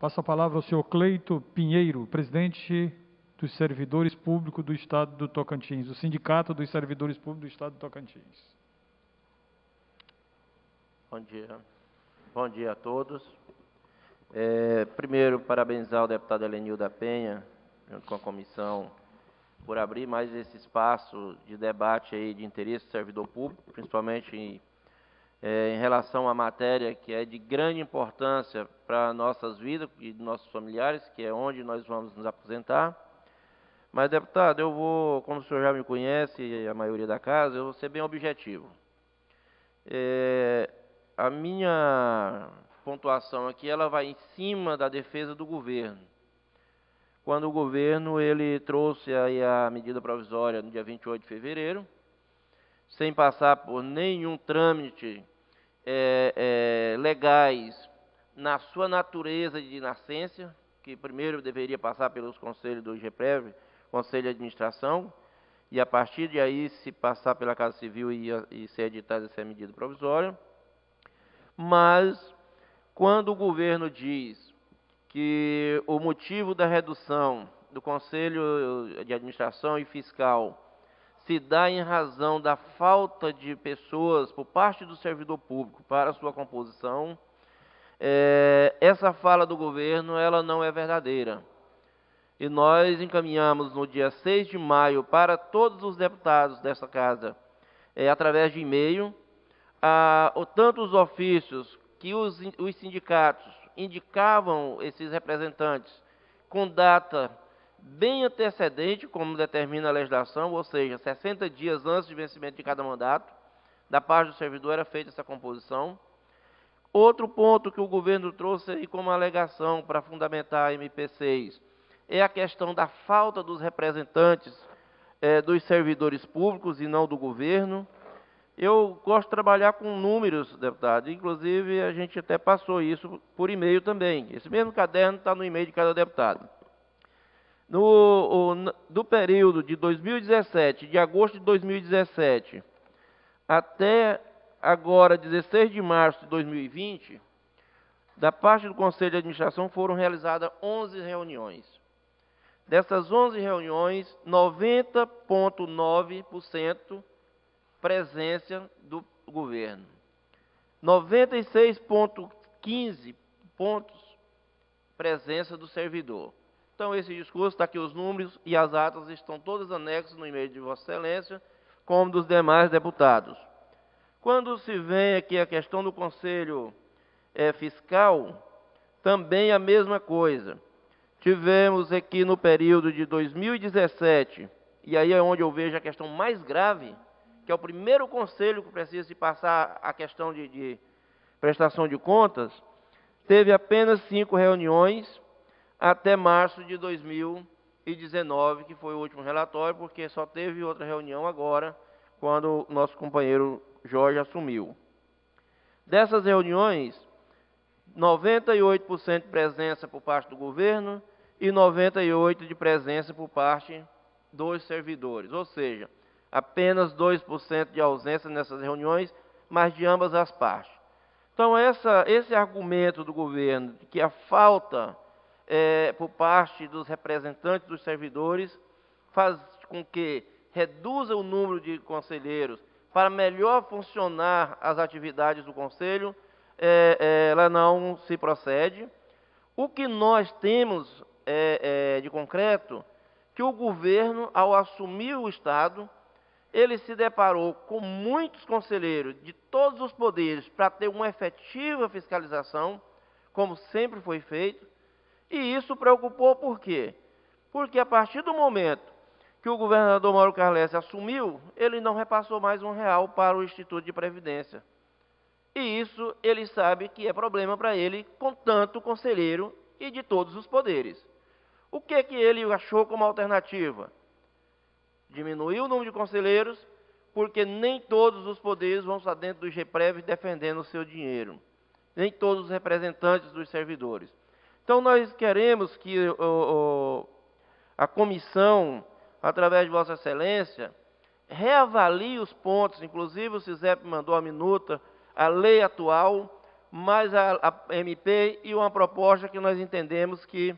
Passo a palavra ao senhor Cleito Pinheiro, presidente dos Servidores Públicos do Estado do Tocantins, do Sindicato dos Servidores Públicos do Estado do Tocantins. Bom dia. Bom dia a todos. Primeiro, parabenizar o deputado Helenil da Penha, junto com a comissão, por abrir mais esse espaço de debate aí de interesse do servidor público, principalmente em relação à matéria que é de grande importância para nossas vidas e nossos familiares, que é onde nós vamos nos aposentar. Mas, deputado, eu vou, como o senhor já me conhece, e a maioria da casa, eu vou ser bem objetivo. A minha pontuação aqui, ela vai em cima da defesa do governo. Quando o governo ele trouxe aí a medida provisória no dia 28 de fevereiro, sem passar por nenhum trâmite legais na sua natureza de nascência, que primeiro deveria passar pelos conselhos do IGPREV, Conselho de Administração, e a partir de aí se passar pela Casa Civil e ser editada essa medida provisória. Mas, quando o governo diz que o motivo da redução do Conselho de Administração e Fiscal se dá em razão da falta de pessoas por parte do servidor público para sua composição, essa fala do governo ela não é verdadeira. E nós encaminhamos no dia 6 de maio para todos os deputados dessa casa, através de e-mail, tanto os ofícios que os sindicatos indicavam esses representantes com data bem antecedente, como determina a legislação, ou seja, 60 dias antes de vencimento de cada mandato, da parte do servidor era feita essa composição. Outro ponto que o governo trouxe aí como alegação para fundamentar a MP6 é a questão da falta dos representantes dos servidores públicos e não do governo. Eu gosto de trabalhar com números, deputado, inclusive a gente até passou isso por e-mail também. Esse mesmo caderno está no e-mail de cada deputado. Do período de 2017, de agosto de 2017, até agora, 16 de março de 2020, da parte do Conselho de Administração foram realizadas 11 reuniões. Dessas 11 reuniões, 90,9% presença do governo. 96,15 pontos presença do servidor. Então, esse discurso, está aqui os números e as atas estão todas anexas no e-mail de Vossa Excelência, como dos demais deputados. Quando se vem aqui a questão do Conselho Fiscal, também a mesma coisa. Tivemos aqui no período de 2017, e aí é onde eu vejo a questão mais grave, que é o primeiro conselho que precisa se passar a questão de prestação de contas, teve apenas 5 reuniões até março de 2019, que foi o último relatório, porque só teve outra reunião agora, quando o nosso companheiro Jorge assumiu. Dessas reuniões, 98% de presença por parte do governo e 98% de presença por parte dos servidores, ou seja, apenas 2% de ausência nessas reuniões, mas de ambas as partes. Então, esse argumento do governo, de que a falta por parte dos representantes dos servidores faz com que reduza o número de conselheiros para melhor funcionar as atividades do Conselho, ela não se procede. O que nós temos de concreto, que o governo, ao assumir o Estado, ele se deparou com muitos conselheiros de todos os poderes para ter uma efetiva fiscalização, como sempre foi feito, e isso preocupou por quê? Porque a partir do momento que o governador Mauro Carlesse assumiu, ele não repassou mais R$1 para o Instituto de Previdência. E isso ele sabe que é problema para ele, com tanto conselheiro e de todos os poderes. O que ele achou como alternativa? Diminuir o número de conselheiros, porque nem todos os poderes vão estar dentro do IGPREV defendendo o seu dinheiro. Nem todos os representantes dos servidores. Então, nós queremos que a comissão, através de Vossa Excelência, reavalie os pontos, inclusive o CISEP mandou a minuta, a lei atual, mais a MP e uma proposta que nós entendemos que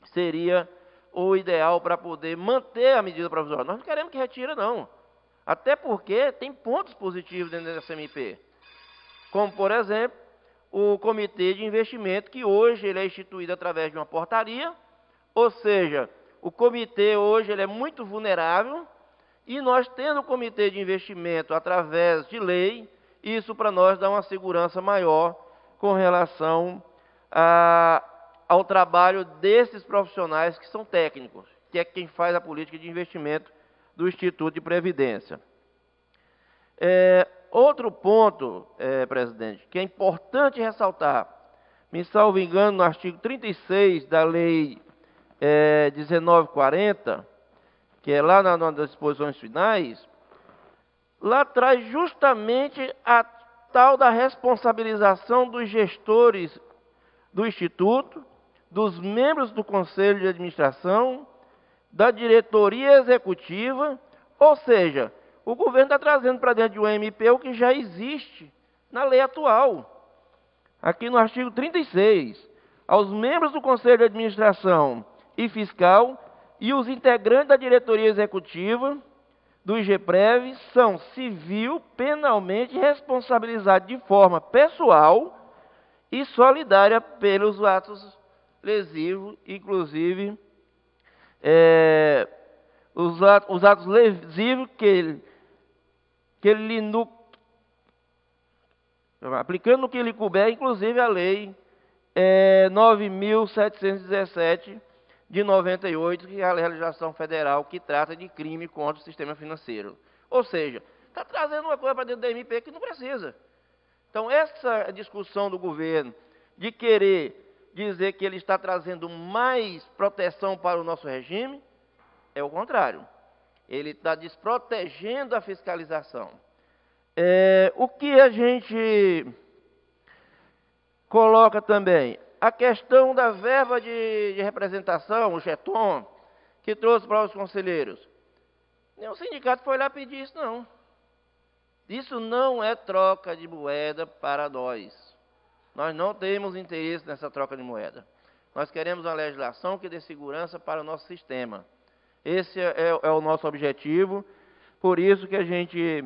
seria o ideal para poder manter a medida provisória. Nós não queremos que retire, não. Até porque tem pontos positivos dentro dessa MP. Como, por exemplo, o Comitê de Investimento, que hoje ele é instituído através de uma portaria, ou seja, o comitê hoje ele é muito vulnerável, e nós tendo o Comitê de Investimento através de lei, isso para nós dá uma segurança maior com relação ao trabalho desses profissionais que são técnicos, que é quem faz a política de investimento do Instituto de Previdência. Outro ponto, presidente, que é importante ressaltar, me salvo engano, no artigo 36 da Lei 1940, que é lá nas disposições finais, lá traz justamente a tal da responsabilização dos gestores do Instituto, dos membros do Conselho de Administração, da diretoria executiva, ou seja, o governo está trazendo para dentro de um MP o que já existe na lei atual. Aqui no artigo 36, aos membros do Conselho de Administração e Fiscal e os integrantes da diretoria executiva do IGPREV são civil, penalmente responsabilizados de forma pessoal e solidária pelos atos lesivos, inclusive os atos lesivos aplicando no que lhe couber, inclusive a lei 9.717 de 98, que é a legislação federal que trata de crime contra o sistema financeiro. Ou seja, está trazendo uma coisa para dentro da MP que não precisa. Então, essa discussão do governo de querer dizer que ele está trazendo mais proteção para o nosso regime, é o contrário. Ele está desprotegendo a fiscalização. O que a gente coloca também? A questão da verba de representação, o jeton, que trouxe para os conselheiros. Nenhum sindicato foi lá pedir isso, não. Isso não é troca de moeda para nós. Nós não temos interesse nessa troca de moeda. Nós queremos uma legislação que dê segurança para o nosso sistema. Esse é o nosso objetivo. Por isso que a gente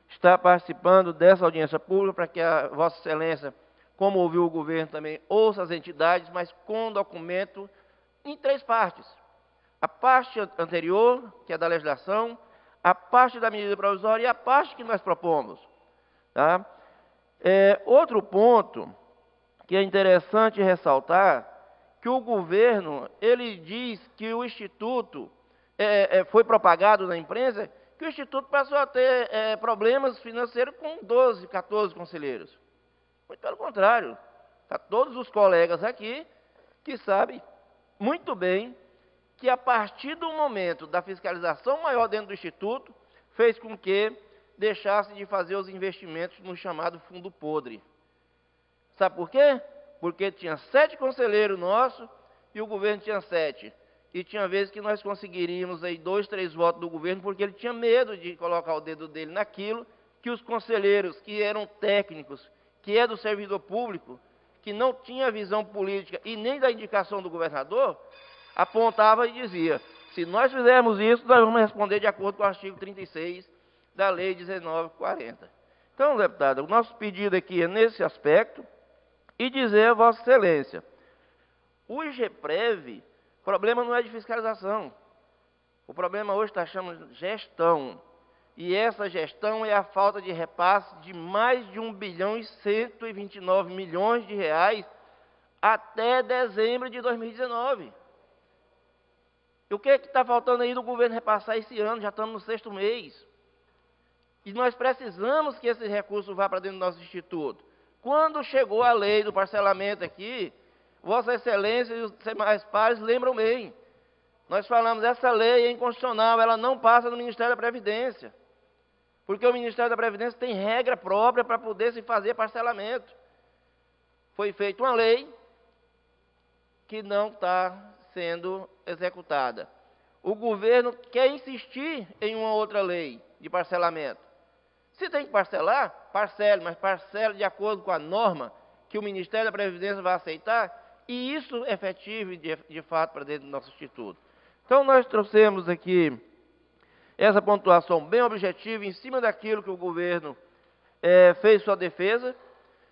está participando dessa audiência pública, para que a Vossa Excelência, como ouviu o governo também, ouça as entidades, mas com documento em 3 partes. A parte anterior, que é da legislação, a parte da medida provisória e a parte que nós propomos. Tá? Outro ponto que é interessante ressaltar, que o governo, ele diz que o Instituto, foi propagado na imprensa, que o Instituto passou a ter problemas financeiros com 12, 14 conselheiros. Muito pelo contrário. Tá todos os colegas aqui que sabem muito bem que a partir do momento da fiscalização maior dentro do Instituto, fez com que deixasse de fazer os investimentos no chamado fundo podre. Sabe por quê? Porque tinha 7 conselheiros nossos e o governo tinha 7. E tinha vezes que nós conseguiríamos aí 2, 3 votos do governo, porque ele tinha medo de colocar o dedo dele naquilo que os conselheiros, que eram técnicos, que é do servidor público, que não tinha visão política e nem da indicação do governador, apontava e dizia: se nós fizermos isso, nós vamos responder de acordo com o artigo 36 da Lei 1940. Então, deputado, o nosso pedido aqui é nesse aspecto, e dizer a Vossa Excelência, o IGPREV, o problema não é de fiscalização. O problema hoje está chamando de gestão. E essa gestão é a falta de repasse de mais de 1.129 bilhões de reais até dezembro de 2019. E o que está faltando aí do governo repassar esse ano? Já estamos no 6º mês. E nós precisamos que esse recurso vá para dentro do nosso instituto. Quando chegou a lei do parcelamento aqui, Vossa Excelência e os demais pares lembram bem. Nós falamos, essa lei é inconstitucional, ela não passa no Ministério da Previdência. Porque o Ministério da Previdência tem regra própria para poder se fazer parcelamento. Foi feita uma lei que não está sendo executada. O governo quer insistir em uma outra lei de parcelamento. Se tem que parcelar, parcele, mas parcele de acordo com a norma que que o Ministério da Previdência vai aceitar, e isso efetivo de fato para dentro do nosso Instituto. Então, nós trouxemos aqui essa pontuação bem objetiva em cima daquilo que o governo fez sua defesa,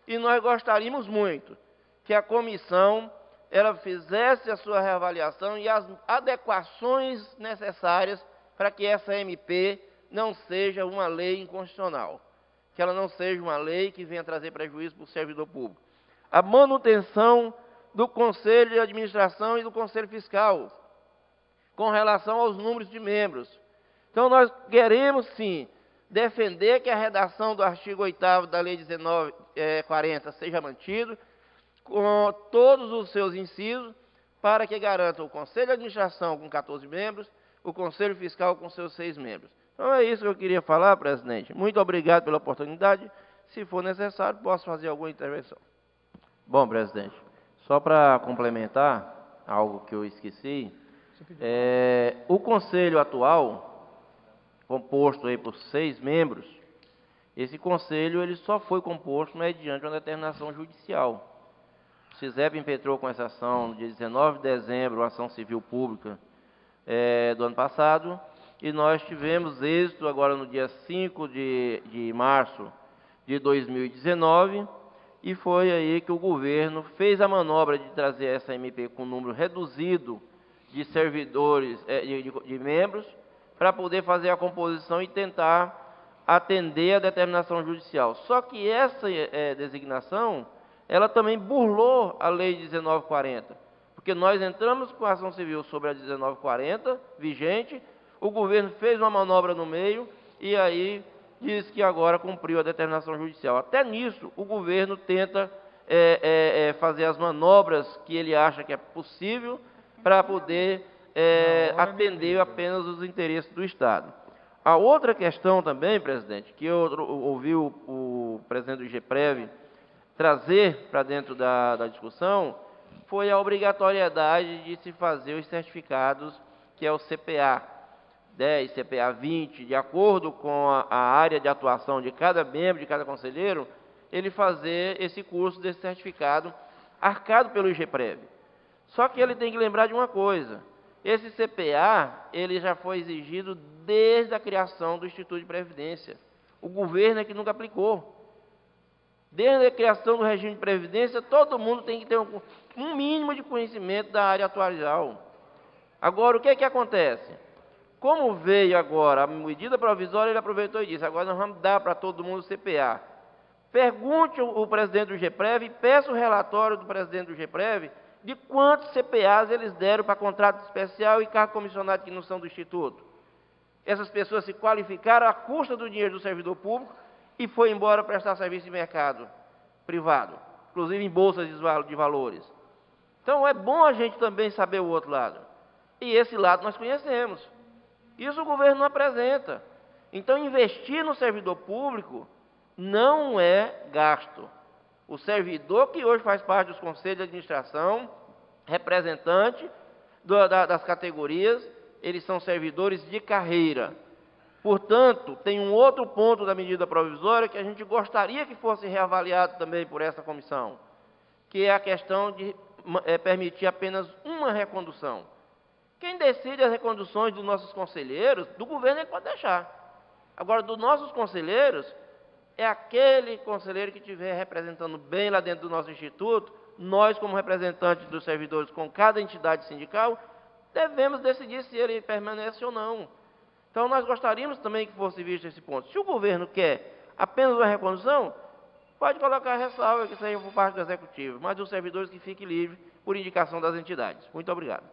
e nós gostaríamos muito que a comissão ela fizesse a sua reavaliação e as adequações necessárias para que essa MP não seja uma lei inconstitucional, que ela não seja uma lei que venha trazer prejuízo para o servidor público. A manutenção do Conselho de Administração e do Conselho Fiscal, com relação aos números de membros. Então, nós queremos, sim, defender que a redação do artigo 8º da Lei 1940 seja mantido, com todos os seus incisos, para que garanta o Conselho de Administração com 14 membros, o Conselho Fiscal com seus 6 membros. Então, é isso que eu queria falar, presidente. Muito obrigado pela oportunidade. Se for necessário, posso fazer alguma intervenção. Bom, presidente, só para complementar algo que eu esqueci, o Conselho atual, composto aí por 6 membros, esse Conselho ele só foi composto mediante uma determinação judicial. O CISEP impetrou com essa ação no dia 19 de dezembro, uma ação civil pública do ano passado, e nós tivemos êxito agora no dia 5 de março de 2019, e foi aí que o governo fez a manobra de trazer essa MP com um número reduzido de servidores, de membros, para poder fazer a composição e tentar atender a determinação judicial. Só que essa designação, ela também burlou a Lei 1940, porque nós entramos com a ação civil sobre a 1940, vigente, o governo fez uma manobra no meio e aí diz que agora cumpriu a determinação judicial. Até nisso, o governo tenta fazer as manobras que ele acha que é possível para poder atender apenas os interesses do Estado. A outra questão também, presidente, que eu ouvi o presidente do IGPREV trazer para dentro da discussão, foi a obrigatoriedade de se fazer os certificados, que é o CPA 10, CPA 20, de acordo com a área de atuação de cada membro, de cada conselheiro, ele fazer esse curso desse certificado arcado pelo IGPREV. Só que ele tem que lembrar de uma coisa, esse CPA, ele já foi exigido desde a criação do Instituto de Previdência. O governo é que nunca aplicou. Desde a criação do regime de previdência, todo mundo tem que ter um mínimo de conhecimento da área atuarial. Agora, o que é que acontece? Como veio agora a medida provisória, ele aproveitou e disse, agora nós vamos dar para todo mundo o CPA. Pergunte o presidente do IGPREV e peça o relatório do presidente do IGPREV de quantos CPAs eles deram para contrato especial e cargo comissionado que não são do Instituto. Essas pessoas se qualificaram à custa do dinheiro do servidor público e foi embora prestar serviço de mercado privado, inclusive em bolsas de valores. Então, é bom a gente também saber o outro lado. E esse lado nós conhecemos. Isso o governo não apresenta. Então, investir no servidor público não é gasto. O servidor que hoje faz parte dos conselhos de administração, representante das categorias, eles são servidores de carreira. Portanto, tem um outro ponto da medida provisória que a gente gostaria que fosse reavaliado também por essa comissão, que é a questão de permitir apenas uma recondução. Quem decide as reconduções dos nossos conselheiros, do governo ele pode deixar. Agora, dos nossos conselheiros, é aquele conselheiro que estiver representando bem lá dentro do nosso instituto, nós como representantes dos servidores com cada entidade sindical, devemos decidir se ele permanece ou não. Então, nós gostaríamos também que fosse visto esse ponto. Se o governo quer apenas uma recondução, pode colocar a ressalva que seja por parte do Executivo, mas os servidores que fiquem livres por indicação das entidades. Muito obrigado.